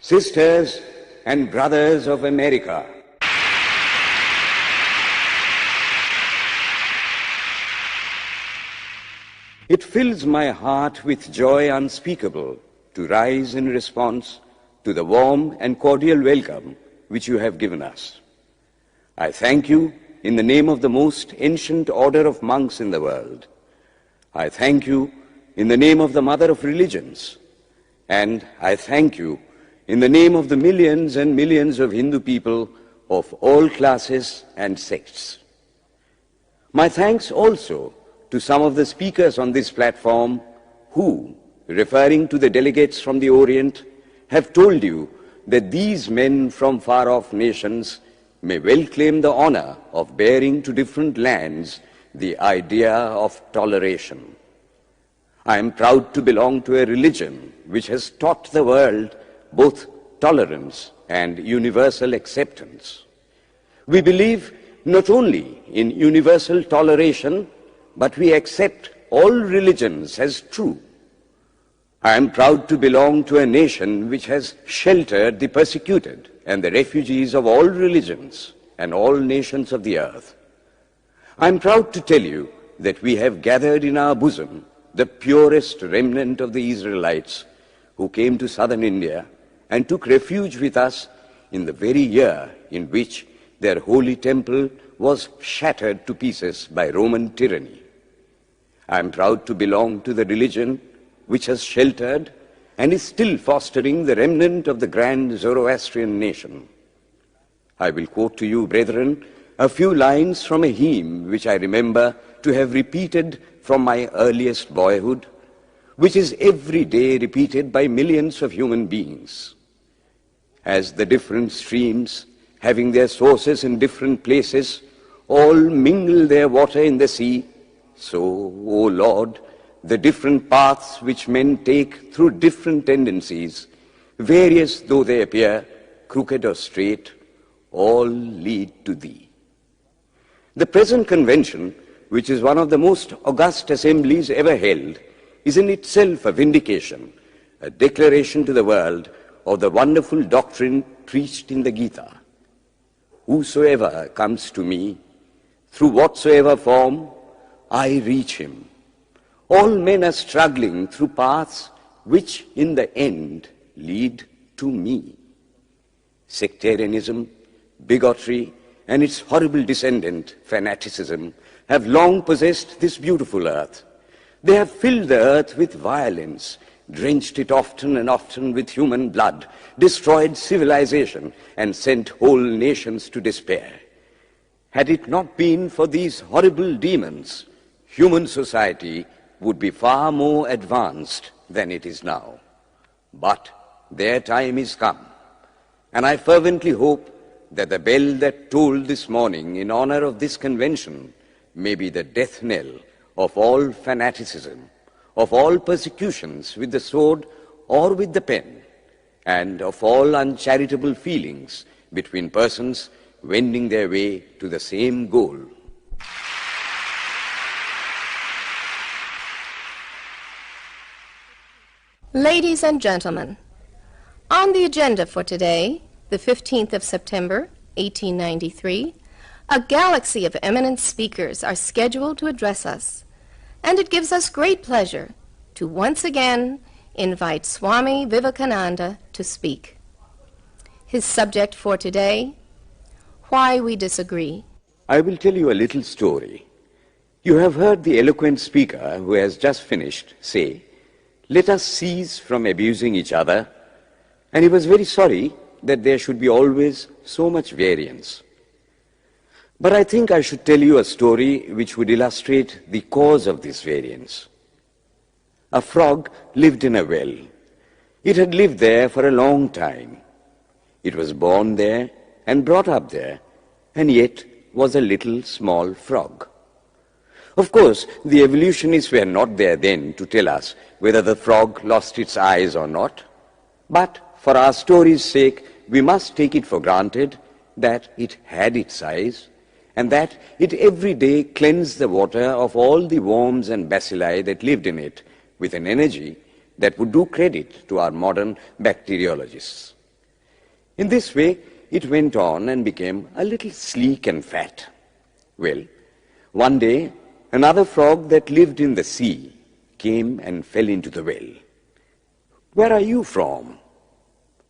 Sisters and brothers of America, it fills my heart with joy unspeakable to rise in response to the warm and cordial welcome which you have given us. I thank you in the name of the most ancient order of monks in the world. I thank you in the name of the mother of religions. And I thank you in the name of the millions and millions of Hindu people of all classes and sects. My thanks also to some of the speakers on this platform who, referring to the delegates from the Orient, have told you that these men from far-off nations may well claim the honor of bearing to different lands the idea of toleration. I am proud to belong to a religion which has taught the world both tolerance and universal acceptance. We believe not only in universal toleration, but we accept all religions as true. I am proud to belong to a nation which has sheltered the persecuted and the refugees of all religions and all nations of the earth. I am proud to tell you that we have gathered in our bosom the purest remnant of the Israelites who came to southern India and took refuge with us in the very year in which their holy temple was shattered to pieces by Roman tyranny. I am proud to belong to the religion which has sheltered and is still fostering the remnant of the grand Zoroastrian nation. I will quote to you, brethren, a few lines from a hymn which I remember to have repeated from my earliest boyhood, which is every day repeated by millions of human beings. As the different streams, having their sources in different places, all mingle their water in the sea, so, O Lord, the different paths which men take through different tendencies, various though they appear, crooked or straight, all lead to Thee. The present convention, which is one of the most august assemblies ever held, is in itself a vindication, a declaration to the world of the wonderful doctrine preached in the Gita. Whosoever comes to me, through whatsoever form, I reach him. All men are struggling through paths which in the end lead to me. Sectarianism, bigotry, and its horrible descendant, fanaticism, have long possessed this beautiful earth. They have filled the earth with violence, drenched it often and often with human blood, destroyed civilization, and sent whole nations to despair. Had it not been for these horrible demons, human society would be far more advanced than it is now. But their time is come, and I fervently hope that the bell that tolled this morning in honor of this convention may be the death knell of all fanaticism, of all persecutions with the sword or with the pen, and of all uncharitable feelings between persons wending their way to the same goal. Ladies and gentlemen, on the agenda for today, the 15th of September, 1893, a galaxy of eminent speakers are scheduled to address us, and it gives us great pleasure to once again invite Swami Vivekananda to speak. His subject for today, Why We Disagree. I will tell you a little story. You have heard the eloquent speaker who has just finished say, "Let us cease from abusing each other," and he was very sorry that there should be always so much variance. But I think I should tell you a story which would illustrate the cause of this variance. A frog lived in a well. It had lived there for a long time. It was born there and brought up there, and yet was a little small frog. Of course, the evolutionists were not there then to tell us whether the frog lost its eyes or not. But for our story's sake, we must take it for granted that it had its eyes, and that it every day cleansed the water of all the worms and bacilli that lived in it with an energy that would do credit to our modern bacteriologists. In this way, it went on and became a little sleek and fat. Well, one day, another frog that lived in the sea came and fell into the well. Where are you from?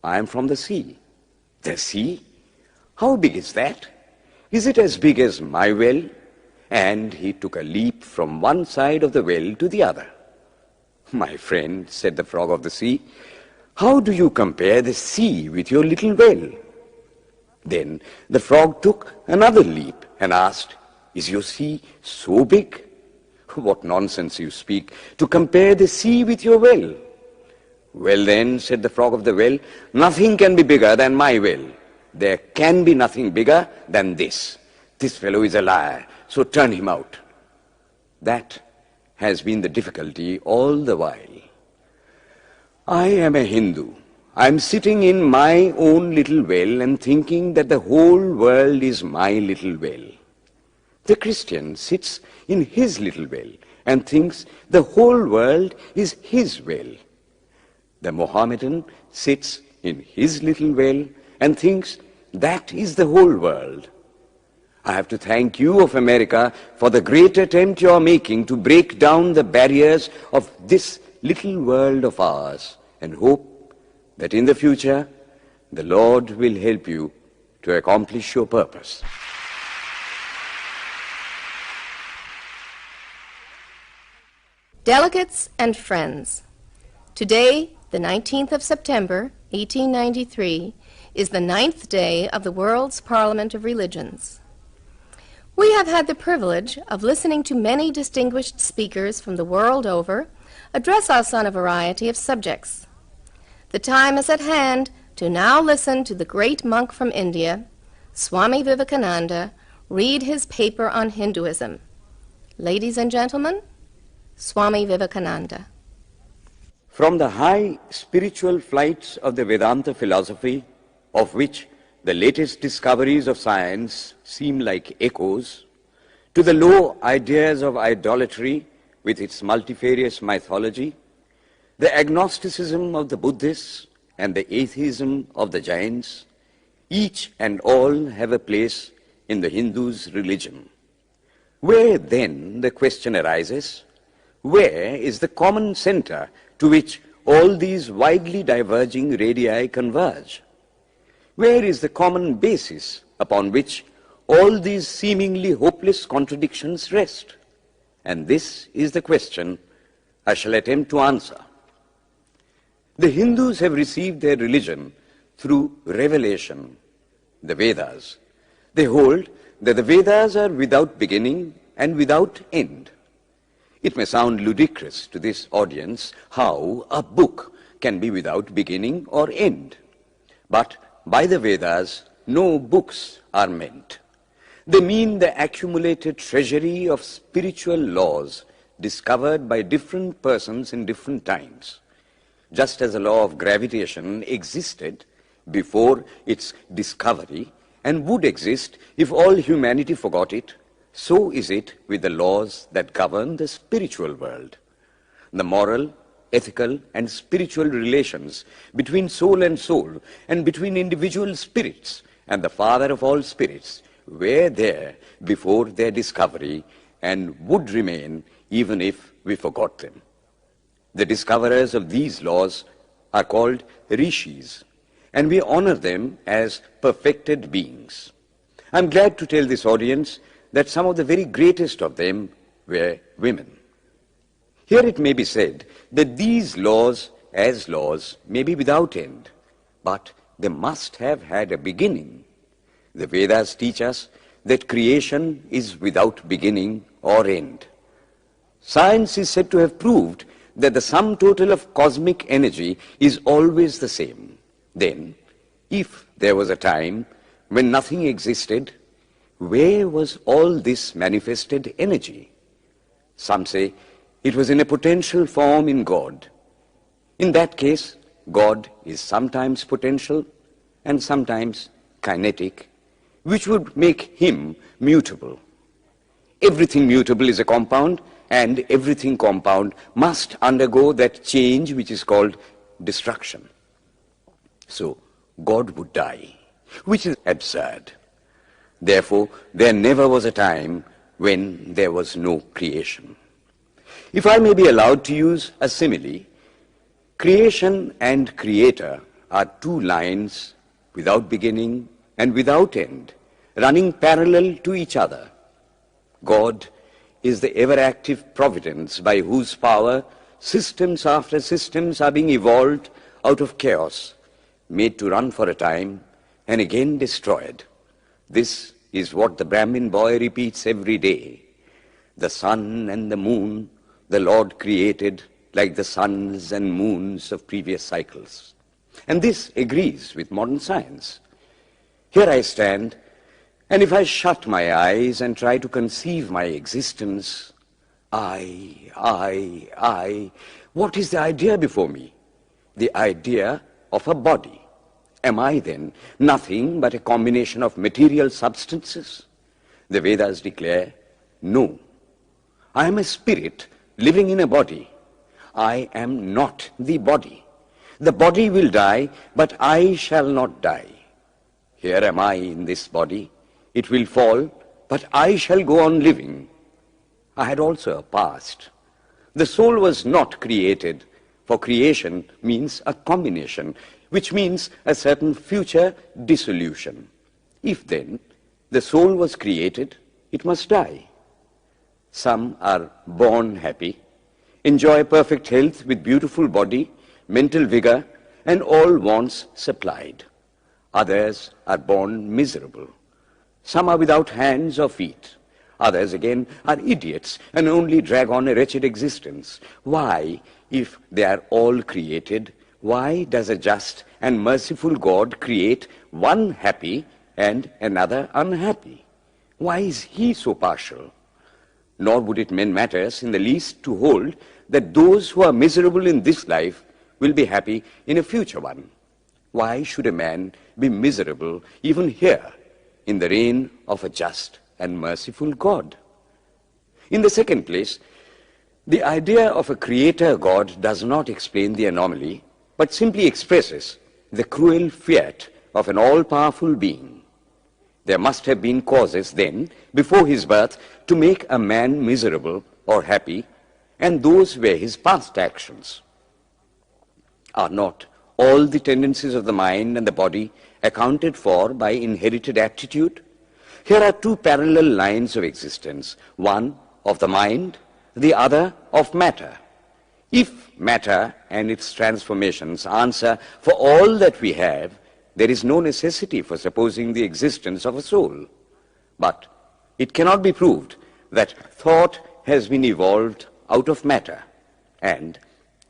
I am from the sea. The sea? How big is that? Is it as big as my well? And he took a leap from one side of the well to the other. My friend, said the frog of the sea, how do you compare the sea with your little well? Then the frog took another leap and asked, is your sea so big? What nonsense you speak, to compare the sea with your well. Well then, said the frog of the well, nothing can be bigger than my well. There can be nothing bigger than this. This fellow is a liar, so turn him out. That has been the difficulty all the while. I am a Hindu. I am sitting in my own little well and thinking that the whole world is my little well. The Christian sits in his little well and thinks the whole world is his well. The Mohammedan sits in his little well and thinks that is the whole world. I have to thank you of America for the great attempt you are making to break down the barriers of this little world of ours, and hope that in the future the Lord will help you to accomplish your purpose. Delegates and friends, today, the 19th of September, 1893, is the 9th day of the World's Parliament of Religions. We have had the privilege of listening to many distinguished speakers from the world over address us on a variety of subjects. The time is at hand to now listen to the great monk from India, Swami Vivekananda, read his paper on Hinduism. Ladies and gentlemen, Swami Vivekananda. From the high spiritual flights of the Vedanta philosophy, of which the latest discoveries of science seem like echoes, to the low ideas of idolatry with its multifarious mythology, the agnosticism of the Buddhists and the atheism of the Jains, each and all have a place in the Hindu's religion. Where then, the question arises, where is the common center to which all these widely diverging radii converge? Where is the common basis upon which all these seemingly hopeless contradictions rest? And this is the question I shall attempt to answer. The Hindus have received their religion through revelation, the Vedas. They hold that the Vedas are without beginning and without end. It may sound ludicrous to this audience how a book can be without beginning or end. But by the Vedas, no books are meant. They mean the accumulated treasury of spiritual laws discovered by different persons in different times. Just as the law of gravitation existed before its discovery and would exist if all humanity forgot it, so is it with the laws that govern the spiritual world. The moral, ethical, and spiritual relations between soul and between individual spirits and the Father of all spirits were there before their discovery and would remain even if we forgot them. The discoverers of these laws are called rishis, and we honor them as perfected beings. I'm glad to tell this audience that some of the very greatest of them were women. Here it may be said that these laws, as laws, may be without end, but they must have had a beginning. The Vedas teach us that creation is without beginning or end. Science is said to have proved that the sum total of cosmic energy is always the same. Then, if there was a time when nothing existed, where was all this manifested energy? Some say it was in a potential form in God. In that case, God is sometimes potential and sometimes kinetic, which would make him mutable. Everything mutable is a compound, and everything compound must undergo that change which is called destruction. So, God would die, which is absurd. Therefore, there never was a time when there was no creation. If I may be allowed to use a simile, creation and creator are two lines without beginning and without end, running parallel to each other. God is the ever-active providence by whose power systems after systems are being evolved out of chaos, made to run for a time and again destroyed. This is what the Brahmin boy repeats every day. The sun and the moon the Lord created like the suns and moons of previous cycles. And this agrees with modern science. Here I stand, and if I shut my eyes and try to conceive my existence, I, what is the idea before me? The idea of a body. Am I then nothing but a combination of material substances? The Vedas declare, no. I am a spirit living in a body. I am not the body. The body will die, but I shall not die. Here am I in this body. It will fall, but I shall go on living. I had also a past. The soul was not created, for creation means a combination, which means a certain future dissolution. If then the soul was created, it must die. Some are born happy, enjoy perfect health with beautiful body, mental vigor, and all wants supplied. Others are born miserable. Some are without hands or feet. Others again are idiots and only drag on a wretched existence. Why, if they are all created, why does a just and merciful God create one happy and another unhappy? Why is he so partial? Nor would it mend matters in the least to hold that those who are miserable in this life will be happy in a future one. Why should a man be miserable even here in the reign of a just and merciful God? In the second place, the idea of a creator God does not explain the anomaly, but simply expresses the cruel fiat of an all-powerful being. There must have been causes then, before his birth, to make a man miserable or happy, and those were his past actions. Are not all the tendencies of the mind and the body accounted for by inherited aptitude? Here are two parallel lines of existence, one of the mind, the other of matter. If matter and its transformations answer for all that we have, there is no necessity for supposing the existence of a soul. But it cannot be proved that thought has been evolved out of matter. And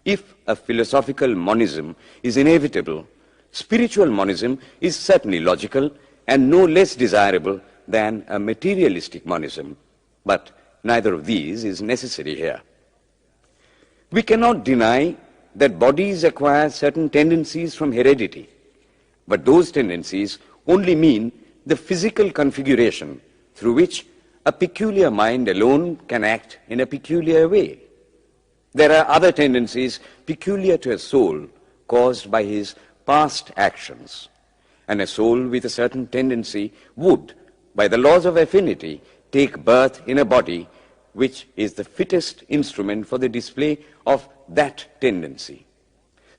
if a philosophical monism is inevitable, spiritual monism is certainly logical and no less desirable than a materialistic monism. But neither of these is necessary here. We cannot deny that bodies acquire certain tendencies from heredity, but those tendencies only mean the physical configuration through which a peculiar mind alone can act in a peculiar way. There are other tendencies peculiar to a soul caused by his past actions, and a soul with a certain tendency would, by the laws of affinity, take birth in a body which is the fittest instrument for the display of that tendency.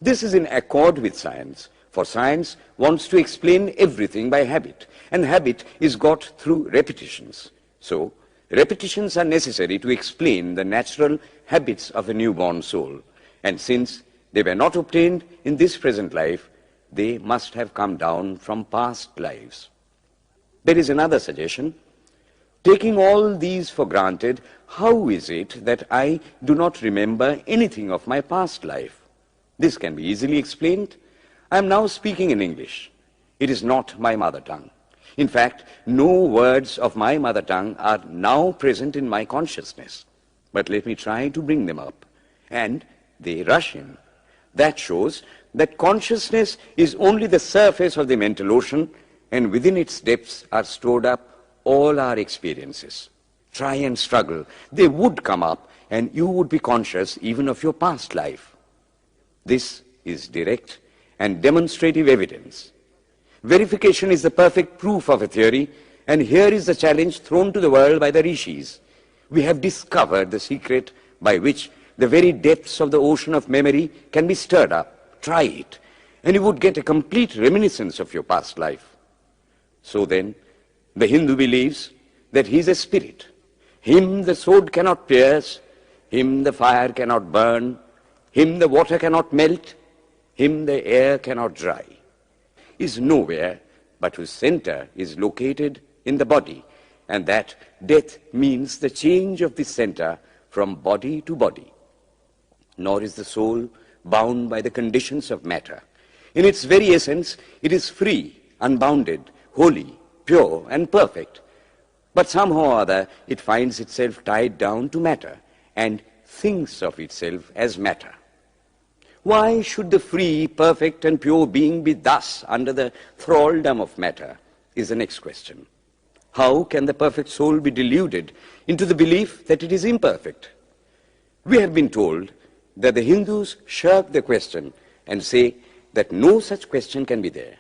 This is in accord with science, for science wants to explain everything by habit, and habit is got through repetitions. So, repetitions are necessary to explain the natural habits of a newborn soul, and since they were not obtained in this present life, they must have come down from past lives. There is another suggestion. Taking all these for granted, how is it that I do not remember anything of my past life? This can be easily explained. I am now speaking in English. It is not my mother tongue. In fact, no words of my mother tongue are now present in my consciousness. But let me try to bring them up. And they rush in. That shows that consciousness is only the surface of the mental ocean, and within its depths are stored up all our experiences. Try and struggle. They would come up, and you would be conscious even of your past life. This is direct and demonstrative evidence. Verification is the perfect proof of a theory, and here is the challenge thrown to the world by the rishis. We have discovered the secret by which the very depths of the ocean of memory can be stirred up. Try it, and you would get a complete reminiscence of your past life. So then, the Hindu believes that he is a spirit. Him the sword cannot pierce, him the fire cannot burn, him the water cannot melt, him the air cannot dry. He is nowhere but whose center is located in the body, and that death means the change of the center from body to body. Nor is the soul bound by the conditions of matter. In its very essence, it is free, unbounded, holy, pure, and perfect. But somehow or other, it finds itself tied down to matter and thinks of itself as matter. Why should the free, perfect, and pure being be thus under the thraldom of matter is the next question. How can the perfect soul be deluded into the belief that it is imperfect? We have been told that the Hindus shirk the question and say that no such question can be there.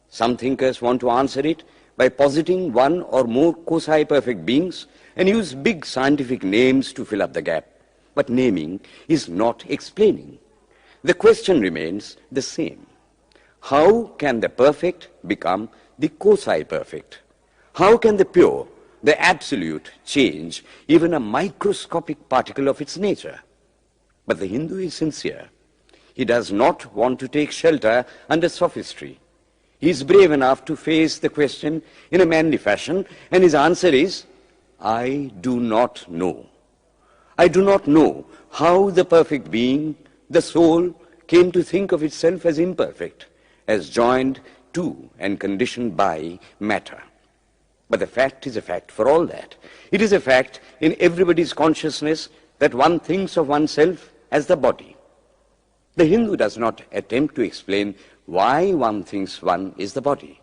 Some thinkers want to answer it by positing one or more quasi-perfect beings and use big scientific names to fill up the gap. But naming is not explaining. The question remains the same. How can the perfect become the quasi-perfect? How can the pure, the absolute, change even a microscopic particle of its nature? But the Hindu is sincere. He does not want to take shelter under sophistry. He is brave enough to face the question in a manly fashion, and his answer is, I do not know. I do not know how the perfect being, the soul, came to think of itself as imperfect, as joined to and conditioned by matter. But the fact is a fact for all that. It is a fact in everybody's consciousness that one thinks of oneself as the body. The Hindu does not attempt to explain why one thinks one is the body.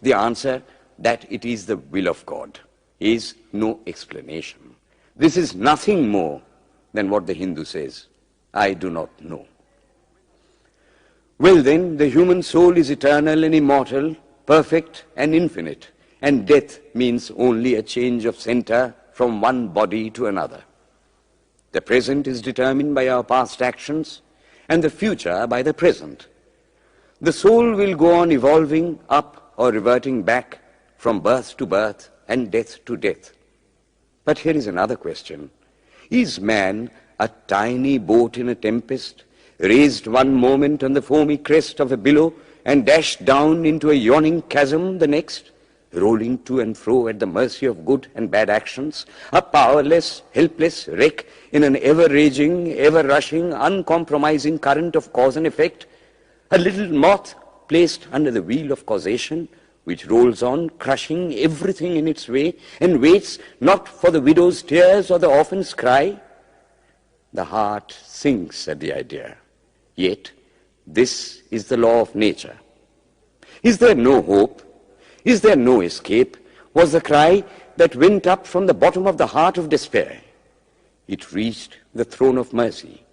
The answer, that it is the will of God, is no explanation. This is nothing more than what the Hindu says, I do not know. Well then, the human soul is eternal and immortal, perfect and infinite, and death means only a change of center from one body to another. The present is determined by our past actions, and the future by the present. The soul will go on evolving up or reverting back from birth to birth and death to death. But here is another question. Is man a tiny boat in a tempest, raised one moment on the foamy crest of a billow and dashed down into a yawning chasm the next, rolling to and fro at the mercy of good and bad actions, a powerless, helpless wreck in an ever-raging, ever-rushing, uncompromising current of cause and effect, a little moth placed under the wheel of causation, which rolls on, crushing everything in its way, and waits not for the widow's tears or the orphan's cry? The heart sinks at the idea. Yet, this is the law of nature. Is there no hope? Is there no escape? Was the cry that went up from the bottom of the heart of despair. It reached the throne of mercy,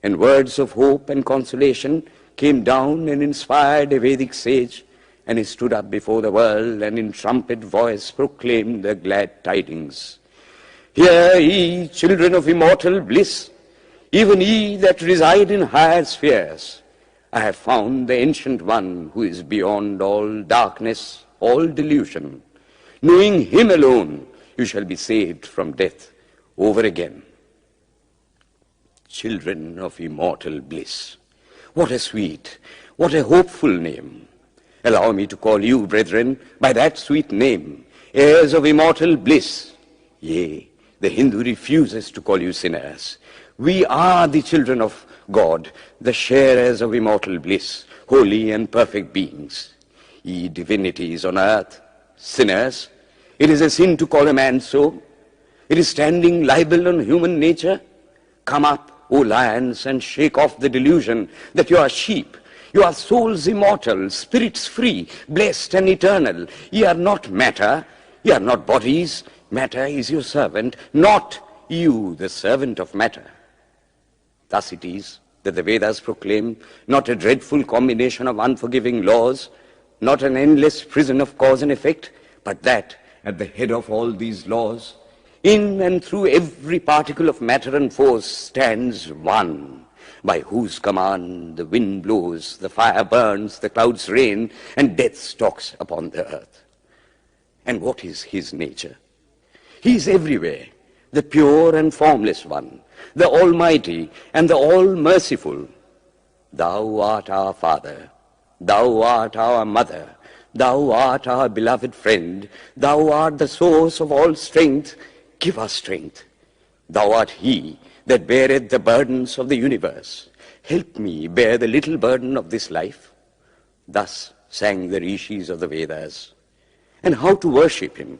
and words of hope and consolation came down and inspired a Vedic sage, and he stood up before the world and in trumpet voice proclaimed the glad tidings. Hear ye, children of immortal bliss, even ye that reside in higher spheres. I have found the ancient one who is beyond all darkness, all delusion. Knowing him alone, you shall be saved from death over again. Children of immortal bliss. What a sweet, what a hopeful name. Allow me to call you, brethren, by that sweet name, heirs of immortal bliss. Yea, the Hindu refuses to call you sinners. We are the children of God, the sharers of immortal bliss, holy and perfect beings. Ye divinities on earth, sinners, it is a sin to call a man so. It is standing libel on human nature. Come up, O lions, and shake off the delusion that you are sheep. You are souls immortal, spirits free, blessed and eternal. Ye are not matter, ye are not bodies. Matter is your servant, not you the servant of matter. Thus it is that the Vedas proclaim not a dreadful combination of unforgiving laws, not an endless prison of cause and effect, but that, at the head of all these laws, in and through every particle of matter and force stands one, by whose command the wind blows, the fire burns, the clouds rain, and death stalks upon the earth. And what is his nature? He is everywhere, the pure and formless one, the Almighty and the All-Merciful. Thou art our Father, thou art our Mother, thou art our beloved friend, thou art the source of all strength. Give us strength. Thou art he that beareth the burdens of the universe. Help me bear the little burden of this life. Thus sang the rishis of the Vedas. And how to worship him?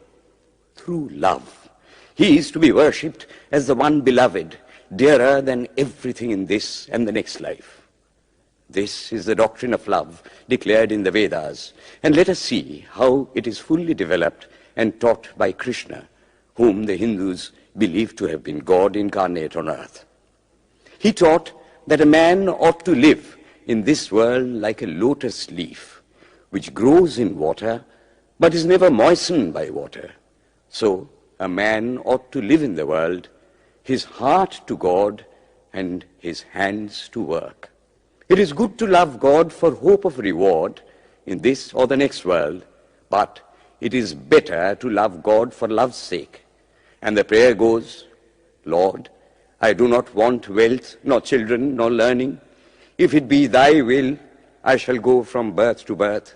Through love. He is to be worshipped as the one beloved, dearer than everything in this and the next life. This is the doctrine of love declared in the Vedas, and let us see how it is fully developed and taught by Krishna, whom the Hindus believe to have been God incarnate on earth. He taught that a man ought to live in this world like a lotus leaf, which grows in water but is never moistened by water. So a man ought to live in the world, his heart to God and his hands to work. It is good to love God for hope of reward in this or the next world, but it is better to love God for love's sake. And the prayer goes, Lord, I do not want wealth, nor children, nor learning. If it be thy will, I shall go from birth to birth.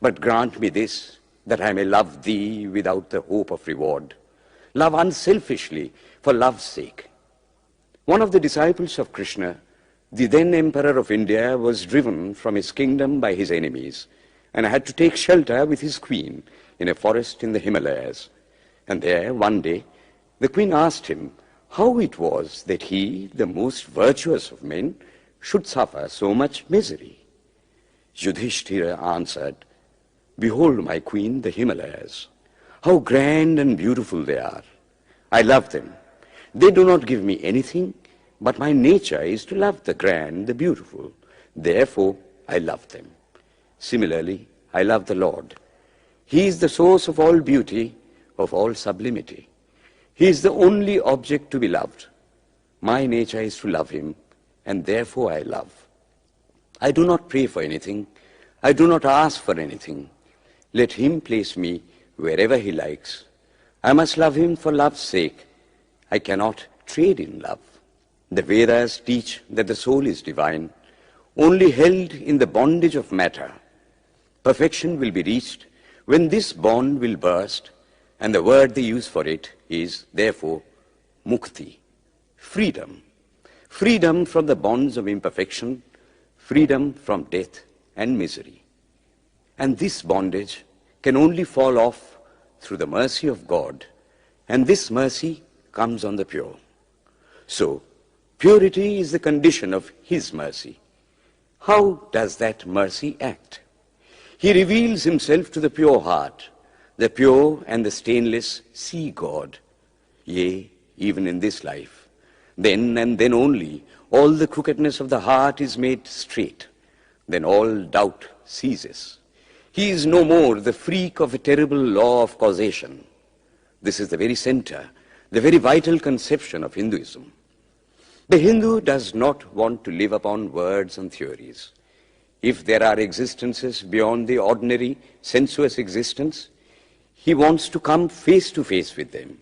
But grant me this, that I may love thee without the hope of reward. Love unselfishly for love's sake. One of the disciples of Krishna, the then Emperor of India, was driven from his kingdom by his enemies and had to take shelter with his queen in a forest in the Himalayas. And there, one day, the queen asked him how it was that he, the most virtuous of men, should suffer so much misery. Yudhishthira answered, Behold, my queen, the Himalayas. How grand and beautiful they are. I love them. They do not give me anything, but my nature is to love the grand, the beautiful. Therefore, I love them. Similarly, I love the Lord. He is the source of all beauty, of all sublimity. He is the only object to be loved. My nature is to love him, and therefore I love. I do not pray for anything. I do not ask for anything. Let him place me wherever he likes. I must love him for love's sake. I cannot trade in love. The Vedas teach that the soul is divine, only held in the bondage of matter. Perfection will be reached when this bond will burst, and the word they use for it is, therefore, mukti, freedom. Freedom from the bonds of imperfection, freedom from death and misery. And this bondage can only fall off through the mercy of God, and this mercy comes on the pure. So, purity is the condition of his mercy. How does that mercy act? He reveals himself to the pure heart. The pure and the stainless see God, yea, even in this life. Then and then only, all the crookedness of the heart is made straight. Then all doubt ceases. He is no more the freak of a terrible law of causation. This is the very center, the very vital conception of Hinduism. The Hindu does not want to live upon words and theories. If there are existences beyond the ordinary sensuous existence, he wants to come face to face with them.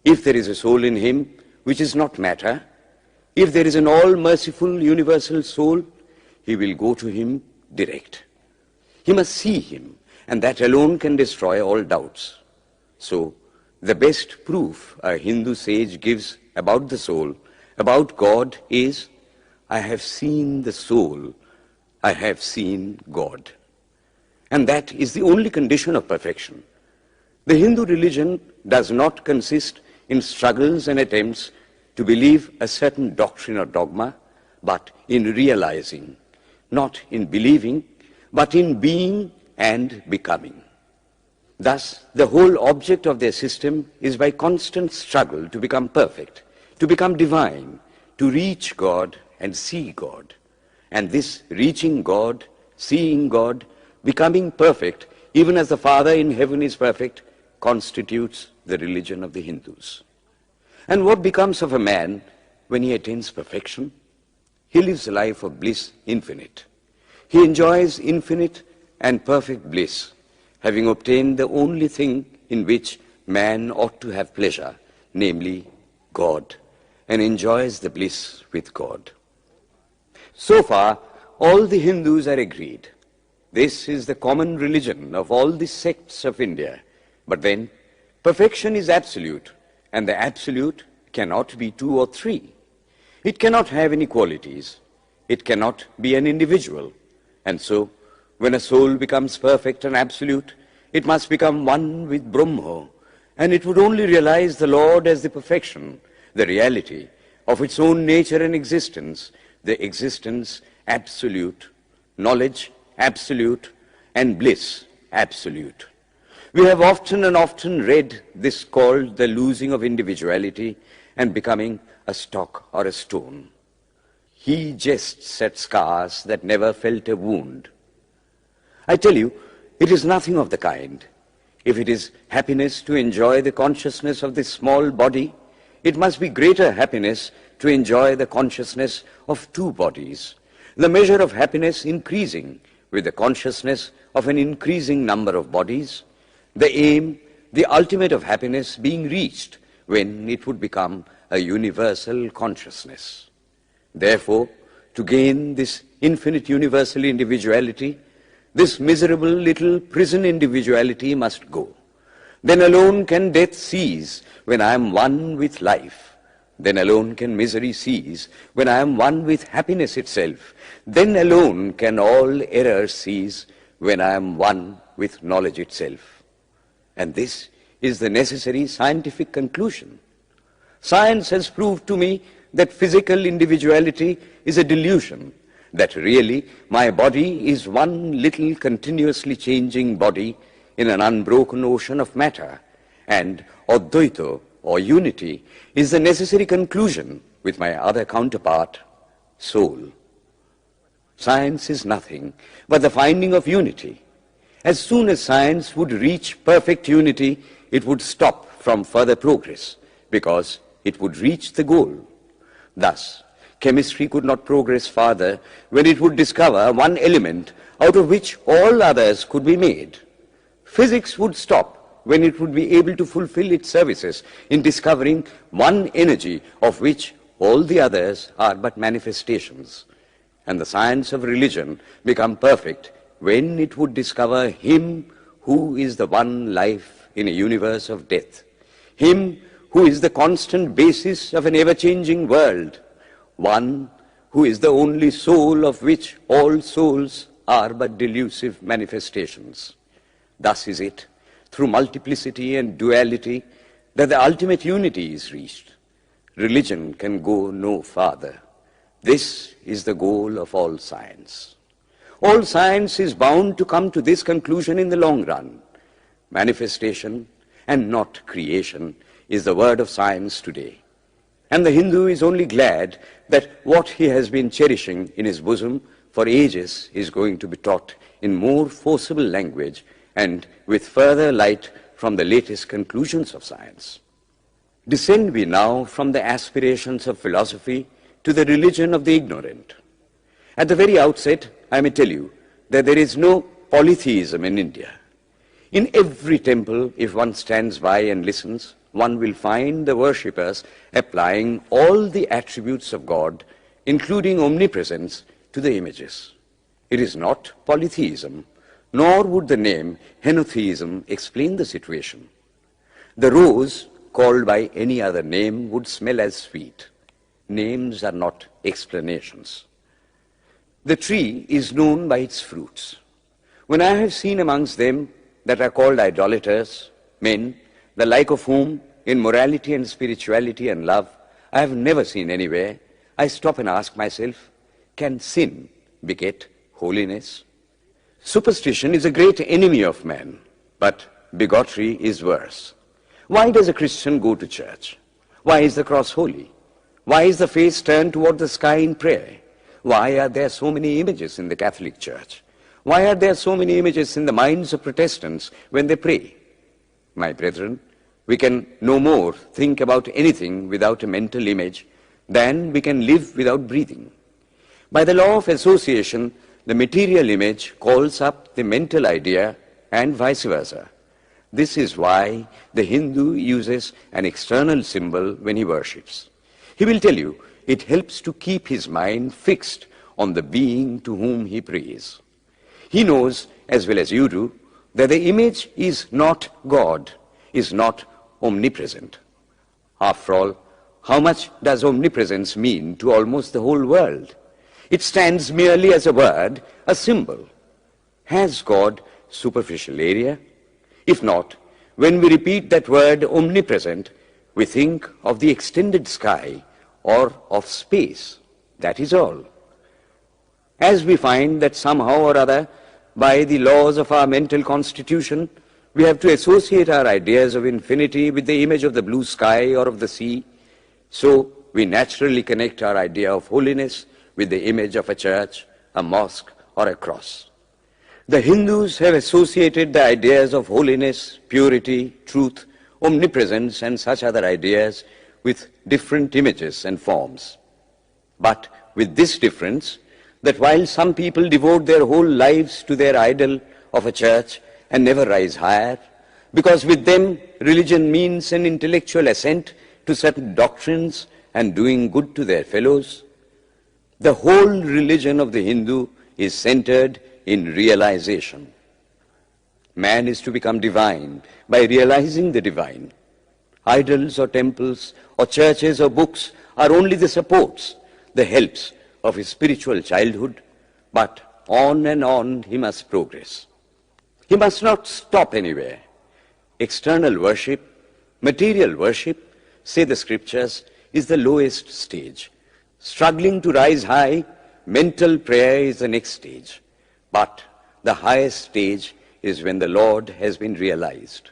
If there is a soul in him which is not matter, if there is an all-merciful universal soul, he will go to him direct. He must see him, and that alone can destroy all doubts. So, the best proof a Hindu sage gives about the soul, about God, is, I have seen the soul, I have seen God. And that is the only condition of perfection. The Hindu religion does not consist in struggles and attempts to believe a certain doctrine or dogma, but in realizing, not in believing, but in being and becoming. Thus, the whole object of their system is by constant struggle to become perfect, to become divine, to reach God and see God. And this reaching God, seeing God, becoming perfect, even as the Father in heaven is perfect, constitutes the religion of the Hindus. And what becomes of a man when he attains perfection? He lives a life of bliss infinite. He enjoys infinite and perfect bliss, having obtained the only thing in which man ought to have pleasure, namely God, and enjoys the bliss with God. So far, all the Hindus are agreed. This is the common religion of all the sects of India. But then, perfection is absolute, and the absolute cannot be two or three. It cannot have any qualities. It cannot be an individual. And so, when a soul becomes perfect and absolute, it must become one with Brahma, and it would only realize the Lord as the perfection, the reality of its own nature and existence, the existence absolute, knowledge absolute, and bliss absolute. We have often and often read this called the losing of individuality and becoming a stock or a stone. He jests at scars that never felt a wound. I tell you, it is nothing of the kind. If it is happiness to enjoy the consciousness of this small body, it must be greater happiness to enjoy the consciousness of two bodies, the measure of happiness increasing with the consciousness of an increasing number of bodies, the aim, the ultimate of happiness being reached when it would become a universal consciousness. Therefore, to gain this infinite universal individuality, this miserable little prison individuality must go. Then alone can death cease when I am one with life. Then alone can misery cease when I am one with happiness itself. Then alone can all error cease when I am one with knowledge itself. And this is the necessary scientific conclusion. Science has proved to me that physical individuality is a delusion, that really my body is one little continuously changing body in an unbroken ocean of matter, and Advaita, or unity, is the necessary conclusion with my other counterpart, soul. Science is nothing but the finding of unity. As soon as science would reach perfect unity, it would stop from further progress, because it would reach the goal. Thus, chemistry could not progress farther when it would discover one element out of which all others could be made. Physics would stop when it would be able to fulfill its services in discovering one energy of which all the others are but manifestations. And the science of religion become perfect when it would discover Him who is the one life in a universe of death, Him who is the constant basis of an ever-changing world, one who is the only soul of which all souls are but delusive manifestations. Thus is it, through multiplicity and duality, that the ultimate unity is reached. Religion can go no farther. This is the goal of all science. All science is bound to come to this conclusion in the long run. Manifestation and not creation is the word of science today. And the Hindu is only glad that what he has been cherishing in his bosom for ages is going to be taught in more forcible language and with further light from the latest conclusions of science. Descend we now from the aspirations of philosophy to the religion of the ignorant. At the very outset, I may tell you that there is no polytheism in India. In every temple, if one stands by and listens, one will find the worshippers applying all the attributes of God, including omnipresence, to the images. It is not polytheism, nor would the name henotheism explain the situation. The rose, called by any other name, would smell as sweet. Names are not explanations. The tree is known by its fruits. When I have seen amongst them that are called idolaters, men, the like of whom, in morality and spirituality and love, I have never seen anywhere, I stop and ask myself, can sin beget holiness? Superstition is a great enemy of man, but bigotry is worse. Why does a Christian go to church? Why is the cross holy? Why is the face turned toward the sky in prayer? Why are there so many images in the Catholic Church? Why are there so many images in the minds of Protestants when they pray? My brethren, we can no more think about anything without a mental image than we can live without breathing. By the law of association, the material image calls up the mental idea and vice versa. This is why the Hindu uses an external symbol when he worships. He will tell you it helps to keep his mind fixed on the being to whom he prays. He knows, as well as you do, that the image is not God, is not omnipresent. After all, how much does omnipresence mean to almost the whole world? It stands merely as a word, a symbol. Has God superficial area? If not, when we repeat that word omnipresent, we think of the extended sky or of space. That is all. As we find that somehow or other, by the laws of our mental constitution, we have to associate our ideas of infinity with the image of the blue sky or of the sea, so we naturally connect our idea of holiness with the image of a church, a mosque, or a cross. The Hindus have associated the ideas of holiness, purity, truth, omnipresence, and such other ideas with different images and forms. But with this difference, that while some people devote their whole lives to their idol of a church and never rise higher, because with them religion means an intellectual assent to certain doctrines and doing good to their fellows, the whole religion of the Hindu is centered in realization. Man is to become divine by realizing the divine. Idols or temples or churches or books are only the supports, the helps of his spiritual childhood, but on and on he must progress. He must not stop anywhere. External worship, material worship, say the scriptures, is the lowest stage. Struggling to rise high, mental prayer is the next stage. But the highest stage is when the Lord has been realized.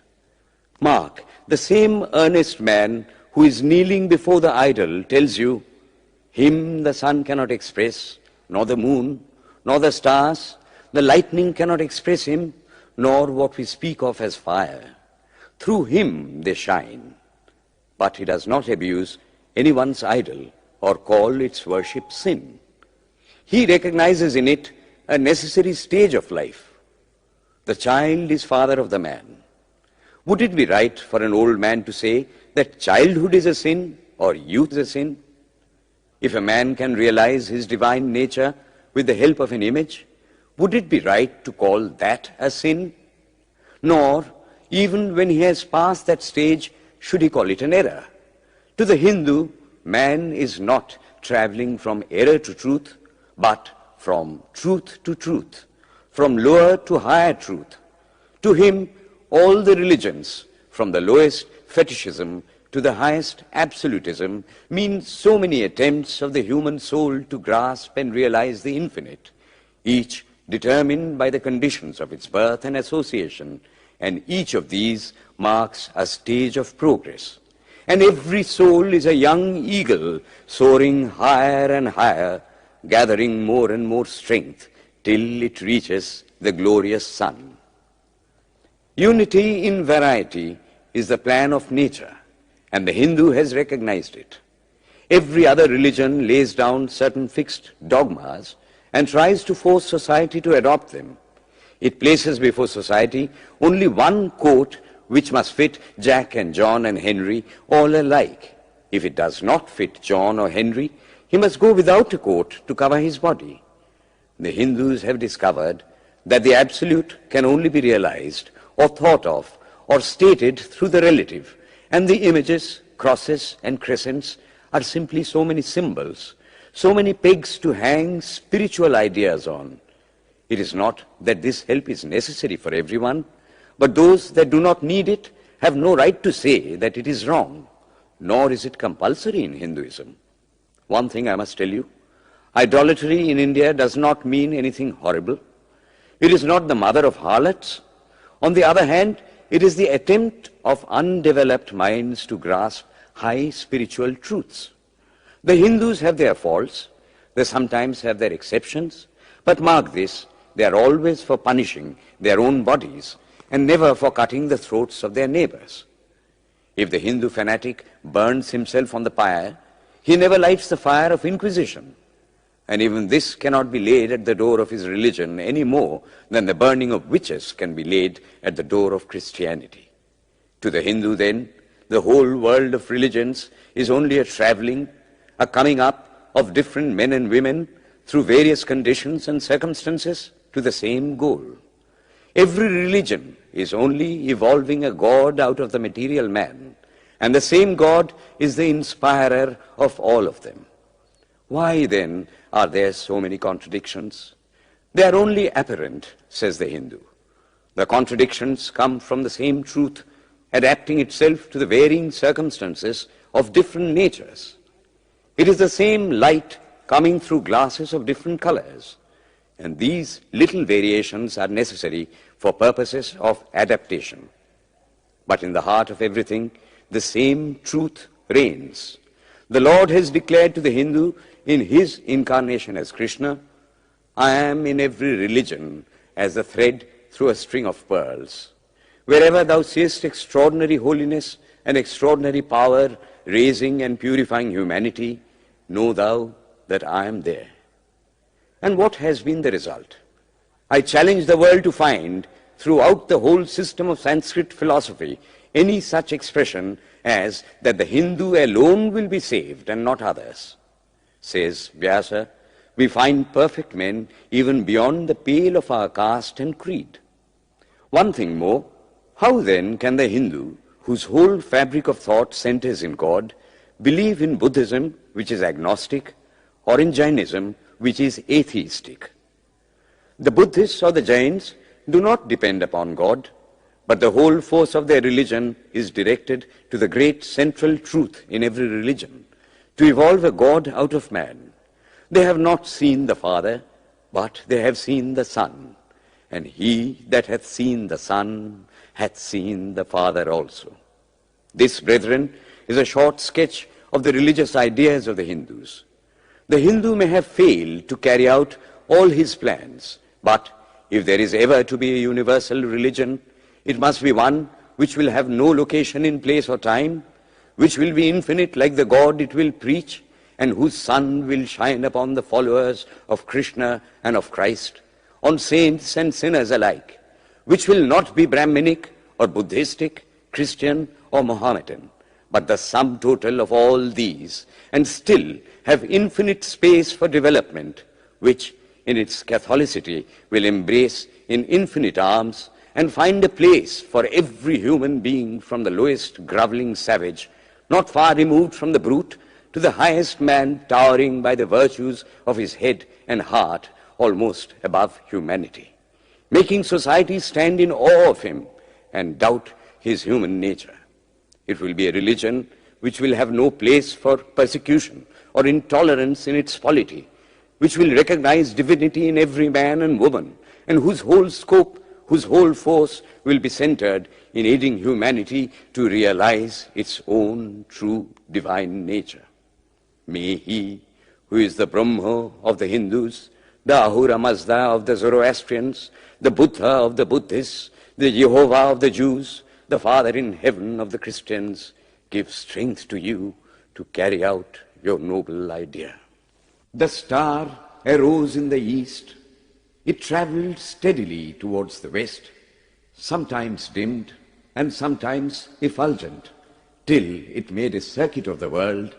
Mark, the same earnest man who is kneeling before the idol tells you, him the sun cannot express, nor the moon, nor the stars, the lightning cannot express him, nor what we speak of as fire. Through him they shine. But he does not abuse anyone's idol or call its worship sin. He recognizes in it a necessary stage of life. The child is father of the man. Would it be right for an old man to say that childhood is a sin or youth is a sin? If a man can realize his divine nature with the help of an image, would it be right to call that a sin? Nor, even when he has passed that stage, should he call it an error. To the Hindu, man is not traveling from error to truth, but from truth to truth, from lower to higher truth. To him, all the religions, from the lowest fetishism to the highest absolutism, mean so many attempts of the human soul to grasp and realize the infinite, each determined by the conditions of its birth and association, and each of these marks a stage of progress. And every soul is a young eagle soaring higher and higher, gathering more and more strength till it reaches the glorious sun. Unity in variety is the plan of nature, and the Hindu has recognized it. Every other religion lays down certain fixed dogmas and tries to force society to adopt them. It places before society only one coat which must fit Jack and John and Henry all alike. If it does not fit John or Henry, he must go without a coat to cover his body. The Hindus have discovered that the absolute can only be realized or thought of or stated through the relative, and the images, crosses and crescents are simply so many symbols, so many pegs to hang spiritual ideas on. It is not that this help is necessary for everyone, but those that do not need it have no right to say that it is wrong, nor is it compulsory in Hinduism. One thing I must tell you, idolatry in India does not mean anything horrible. It is not the mother of harlots. On the other hand, it is the attempt of undeveloped minds to grasp high spiritual truths. The Hindus have their faults, they sometimes have their exceptions, but mark this, they are always for punishing their own bodies and never for cutting the throats of their neighbors. If the Hindu fanatic burns himself on the pyre, he never lights the fire of inquisition. And even this cannot be laid at the door of his religion any more than the burning of witches can be laid at the door of Christianity. To the Hindu, then, the whole world of religions is only a traveling, a coming up of different men and women through various conditions and circumstances to the same goal. Every religion is only evolving a God out of the material man, and the same God is the inspirer of all of them. Why, then, are there so many contradictions? They are only apparent, says the Hindu. The contradictions come from the same truth, adapting itself to the varying circumstances of different natures. It is the same light coming through glasses of different colors, and these little variations are necessary for purposes of adaptation. But in the heart of everything, the same truth reigns. The Lord has declared to the Hindu in his incarnation as Krishna, I am in every religion as a thread through a string of pearls. Wherever thou seest extraordinary holiness and extraordinary power raising and purifying humanity, know thou that I am there. And what has been the result? I challenge the world to find throughout the whole system of Sanskrit philosophy any such expression as that the Hindu alone will be saved and not others. Says Vyasa, we find perfect men even beyond the pale of our caste and creed. One thing more, how then can the Hindu, whose whole fabric of thought centers in God, believe in Buddhism, which is agnostic, or in Jainism, which is atheistic? The Buddhists or the Jains do not depend upon God, but the whole force of their religion is directed to the great central truth in every religion, to evolve a God out of man. They have not seen the Father, but they have seen the Son, and he that hath seen the Son hath seen the Father also. This, brethren, is a short sketch of the religious ideas of the Hindus. The Hindu may have failed to carry out all his plans, but if there is ever to be a universal religion, it must be one which will have no location in place or time, which will be infinite like the God it will preach, and whose sun will shine upon the followers of Krishna and of Christ, on saints and sinners alike, which will not be Brahminic or Buddhistic, Christian or Mohammedan, but the sum total of all these, and still have infinite space for development, which in its Catholicity will embrace in infinite arms and find a place for every human being from the lowest groveling savage, not far removed from the brute, to the highest man towering by the virtues of his head and heart almost above humanity, making society stand in awe of him and doubt his human nature. It will be a religion which will have no place for persecution or intolerance in its polity, which will recognize divinity in every man and woman, and whose whole scope, whose whole force will be centered in aiding humanity to realize its own true divine nature. May he, who is the Brahma of the Hindus, the Ahura Mazda of the Zoroastrians, the Buddha of the Buddhists, the Jehovah of the Jews, the Father in heaven of the Christians, give strength to you to carry out your noble idea. The star arose in the east. It traveled steadily towards the west, sometimes dimmed and sometimes effulgent, till it made a circuit of the world.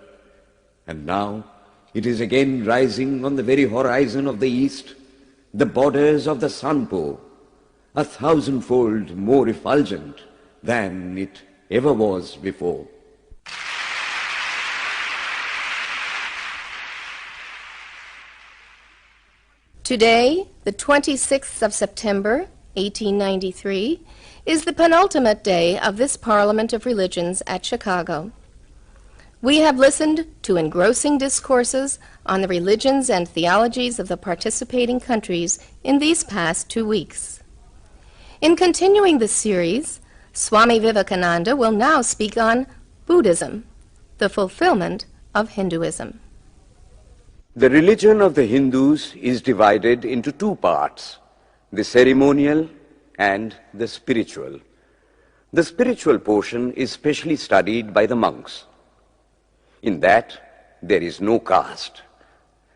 And now it is again rising on the very horizon of the east, the borders of the sun pole, 1,000-fold more effulgent than it ever was before. Today, the 26th of September, 1893, is the penultimate day of this Parliament of Religions at Chicago. We have listened to engrossing discourses on the religions and theologies of the participating countries in these past 2 weeks. In continuing this series, Swami Vivekananda will now speak on Buddhism, the fulfillment of Hinduism. The religion of the Hindus is divided into two parts, the ceremonial and the spiritual. The spiritual portion is specially studied by the monks. In that, there is no caste.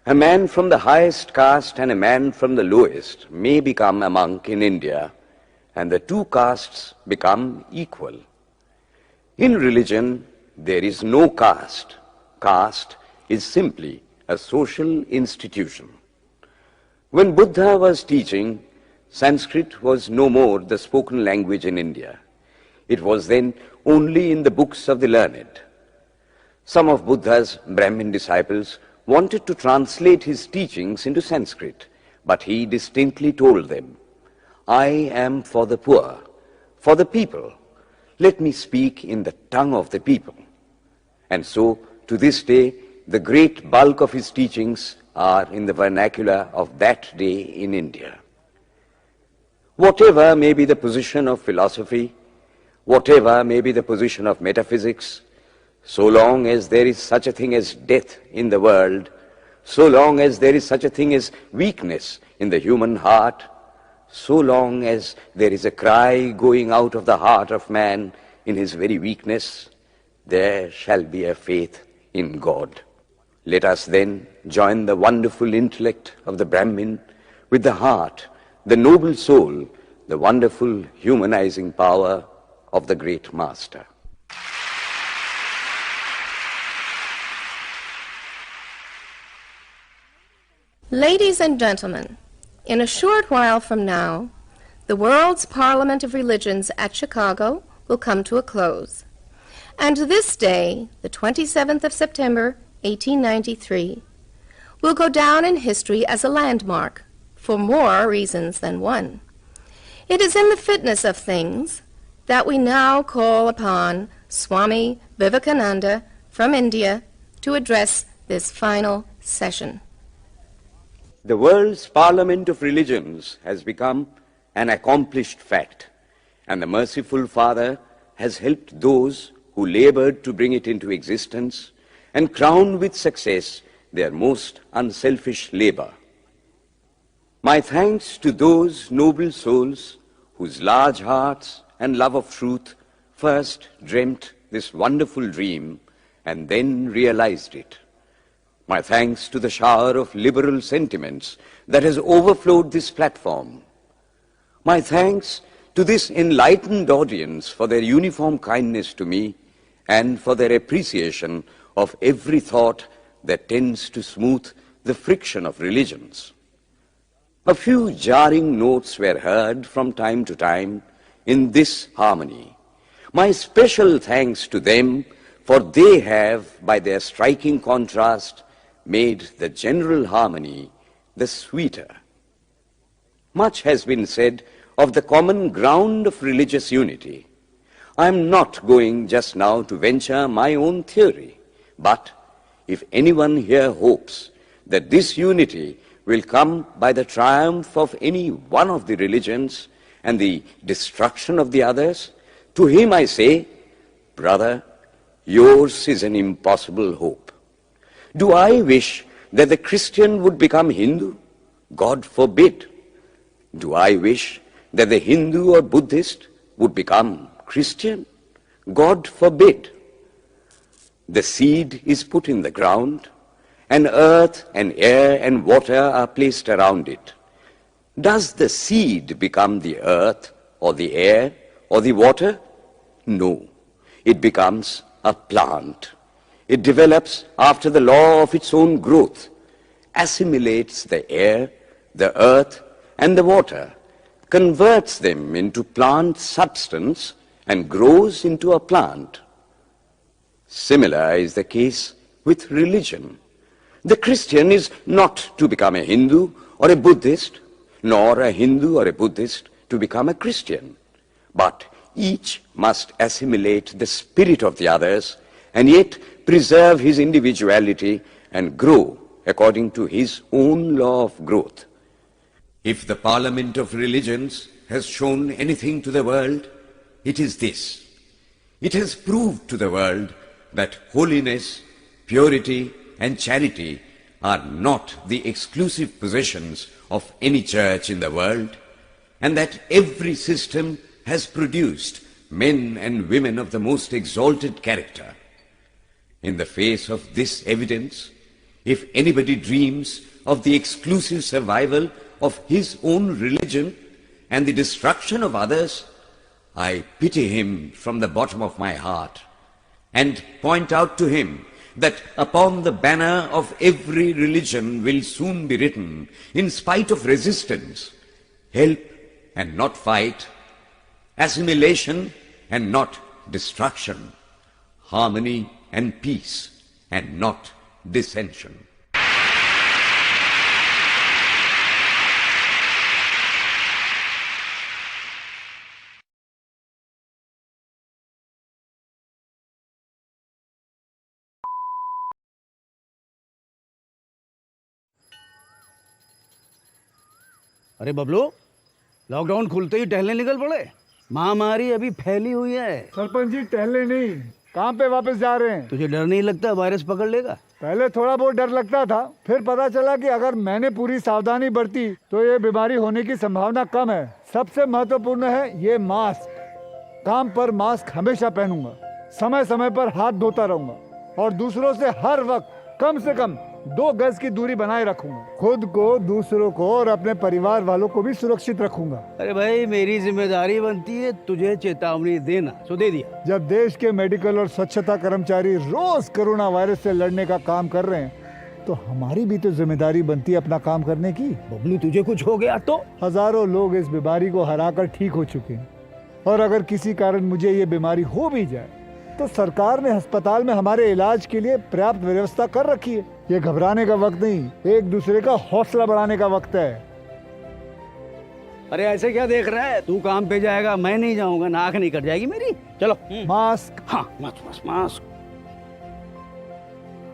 A man from the highest caste and a man from the lowest may become a monk in India, and the two castes become equal. In religion, there is no caste. Caste is simply a social institution. When Buddha was teaching, Sanskrit was no more the spoken language in India. It was then only in the books of the learned. Some of Buddha's Brahmin disciples wanted to translate his teachings into Sanskrit, but he distinctly told them, "I am for the poor, for the people. Let me speak in the tongue of the people." And so, to this day, the great bulk of his teachings are in the vernacular of that day in India. Whatever may be the position of philosophy, whatever may be the position of metaphysics, so long as there is such a thing as death in the world, so long as there is such a thing as weakness in the human heart, so long as there is a cry going out of the heart of man in his very weakness, there shall be a faith in God. Let us then join the wonderful intellect of the Brahmin with the heart, the noble soul, the wonderful humanizing power of the great Master. Ladies and gentlemen, in a short while from now, the World's Parliament of Religions at Chicago will come to a close. And this day, the 27th of September, 1893, will go down in history as a landmark for more reasons than one. It is in the fitness of things that we now call upon Swami Vivekananda from India to address this final session. The world's Parliament of Religions has become an accomplished fact, and the merciful Father has helped those who labored to bring it into existence and crowned with success their most unselfish labor. My thanks to those noble souls whose large hearts and love of truth first dreamt this wonderful dream and then realized it. My thanks to the shower of liberal sentiments that has overflowed this platform. My thanks to this enlightened audience for their uniform kindness to me and for their appreciation of every thought that tends to smooth the friction of religions. A few jarring notes were heard from time to time in this harmony. My special thanks to them, for they have, by their striking contrast, made the general harmony the sweeter. Much has been said of the common ground of religious unity. I am not going just now to venture my own theory, but if anyone here hopes that this unity will come by the triumph of any one of the religions and the destruction of the others, to him I say, brother, yours is an impossible hope. Do I wish that the Christian would become Hindu? God forbid. Do I wish that the Hindu or Buddhist would become Christian? God forbid. The seed is put in the ground, and earth and air and water are placed around it. Does the seed become the earth or the air or the water? No. It becomes a plant. It develops after the law of its own growth, assimilates the air, the earth, and the water, converts them into plant substance, and grows into a plant. Similar is the case with religion. The Christian is not to become a Hindu or a Buddhist, nor a Hindu or a Buddhist to become a Christian, but each must assimilate the spirit of the others and yet preserve his individuality and grow according to his own law of growth. If the Parliament of Religions has shown anything to the world, it is this. It has proved to the world that holiness, purity, and charity are not the exclusive possessions of any church in the world, and that every system has produced men and women of the most exalted character. In the face of this evidence, if anybody dreams of the exclusive survival of his own religion and the destruction of others, I pity him from the bottom of my heart and point out to him that upon the banner of every religion will soon be written, in spite of resistance, help and not fight, assimilation and not destruction, harmony and peace and not dissension. अरे Bablu, lockdown खुलते ही टहलने निकल पड़े। महामारी अभी फैली हुई है। सरपंच जी टहलने नहीं, काम पे वापस जा रहे हैं। तुझे डर नहीं लगता वायरस पकड़ लेगा? पहले थोड़ा बहुत डर लगता था, फिर पता चला कि अगर मैंने पूरी सावधानी बरती तो ये बीमारी होने की संभावना कम है। सबसे महत्वपूर्ण है ये मास्क। काम पर मास्क हमेशा पहनूंगा, समय समय पर हाथ धोता रहूंगा और दूसरों से हर वक्त कम से कम 2 गज की दूरी बनाए रखूंगा। खुद को, दूसरों को और अपने परिवार वालों को भी सुरक्षित रखूंगा। अरे भाई, मेरी जिम्मेदारी बनती है तुझे चेतावनी देना, सो दे दिया। जब देश के मेडिकल और स्वच्छता कर्मचारी रोज कोरोना वायरस से लड़ने का काम कर रहे हैं, तो हमारी भी तो जिम्मेदारी बनती है अपना काम करने की। बबलू, तुझे कुछ हो गया तो? हजारों लोग इस बीमारी को हराकर ठीक हो चुके हैं, और अगर किसी कारण मुझे ये बीमारी हो भी जाए तो सरकार ने अस्पताल में हमारे इलाज के लिए पर्याप्त व्यवस्था कर रखी है। ये घबराने का वक्त नहीं, एक दूसरे का हौसला बढ़ाने का वक्त है। अरे ऐसे क्या देख रहा है? तू काम पे जाएगा, मैं नहीं जाऊंगा, नाक नहीं कट जाएगी मेरी। चलो। मास्क। हाँ, मास्क मास्क।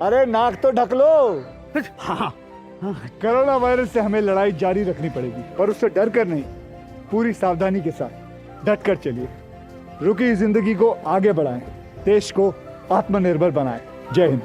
अरे नाक तो ढक लो। हाँ। कोरोना वायरस से हमें लड़ाई जारी रखनी पड़ेगी, पर उससे डर कर नहीं, पूरी सावधानी के साथ डट कर चलिए। रुकी जिंदगी को आगे बढ़ाएं, देश को आत्मनिर्भर बनाएं। जय हिंद।